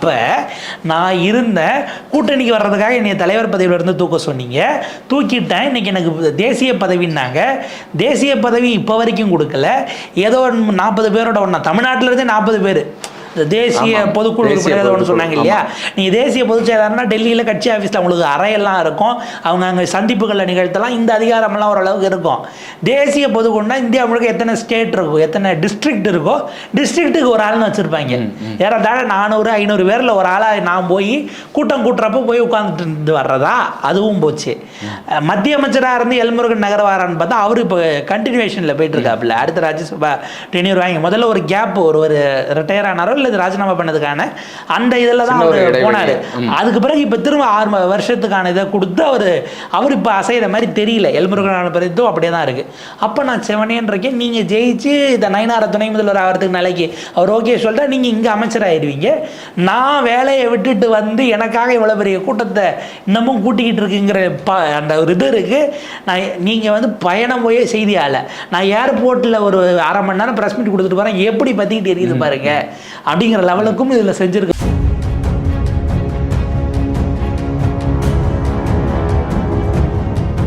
இப்போ நான் இருந்தேன், கூட்டணிக்கு வர்றதுக்காக என்னை தலைவர் பதவியிலிருந்து தூக்க சொன்னீங்க, தூக்கிட்டேன். இன்னைக்கு எனக்கு தேசிய பதவின்னாங்க. தேசிய பதவி இப்போ வரைக்கும் கொடுக்கல. ஏதோ 40 பேரோட ஒன்றா தமிழ்நாட்டிலேருந்தே 40 பேர் தேசிய பொதுக்குழு உறுப்பினர் ஒன்று சொன்னாங்க இல்லையா. நீங்கள் தேசிய பொதுச் செயலாளர்னா டெல்லியில் கட்சி ஆஃபீஸில் உங்களுக்கு அறையெல்லாம் இருக்கும், அவங்க அங்கே சந்திப்புகளை நிகழ்த்தலாம், இந்த அதிகாரமெல்லாம் ஓரளவுக்கு இருக்கும். தேசிய பொதுக்குழுனா இந்தியா முழுக்க எத்தனை ஸ்டேட் இருக்கோ, எத்தனை டிஸ்ட்ரிக்ட் இருக்கோ, டிஸ்ட்ரிக்ட்டுக்கு ஒரு ஆள்னு வச்சுருப்பாங்க. ஏறத்தாழ 400-500 பேரில் ஒரு ஆளாக நான் போய் கூட்டம் கூட்டுறப்போ போய் உட்காந்துட்டு வர்றதா, அதுவும் போச்சு. மத்திய அமைச்சராக இருந்து எல்முருகன் நகர்வாரான்னு பார்த்தா அவர் இப்போ கண்டினியூவேஷனில் போயிட்டு இருக்காப்புல. அடுத்த ராஜ்யசபா டென்யூர் வாங்கி முதல்ல ஒரு கேப் ஒரு ரிட்டையர் ஆனாரோ இல்லை ராஜினாமா பண்ணதுக்கான அந்த இதில் தான் அவர் போனார். அதுக்கு பிறகு இப்போ திரும்ப 6 வருஷத்துக்கான இதை கொடுத்து அவர் இப்போ அசைகிற மாதிரி தெரியல. எல்முருகனான பிறகும் அப்படியே தான் இருக்குது. அப்போ நான் செவனேன்னு இருக்கேன், நீங்கள் ஜெயிச்சு இந்த நயனார துணை முதல்வர் ஆகிறதுக்கு நாளைக்கு அவர் ஓகே சொல்லிட்டா நீங்கள் இங்கே அமைச்சராகிடுவீங்க. நான் வேலையை விட்டுட்டு வந்து எனக்காக இவ்வளோ பெரிய கூட்டத்தை இன்னமும் கூட்டிக்கிட்டு இருக்குங்கிற அந்த ஒரு இது இருக்குது. நான் நீங்கள் பயணம் போய் செய்தியால் நான் ஏர்போர்ட்டில் ஒரு 1/2 மணி நேரம் ப்ரெஸ் மீட் கொடுத்துட்டு போகிறேன், எப்படி பற்றிக்கிட்டு எரியுது பாருங்க அப்படிங்கிற லெவலுக்கும் இதில் செஞ்சுருக்கு.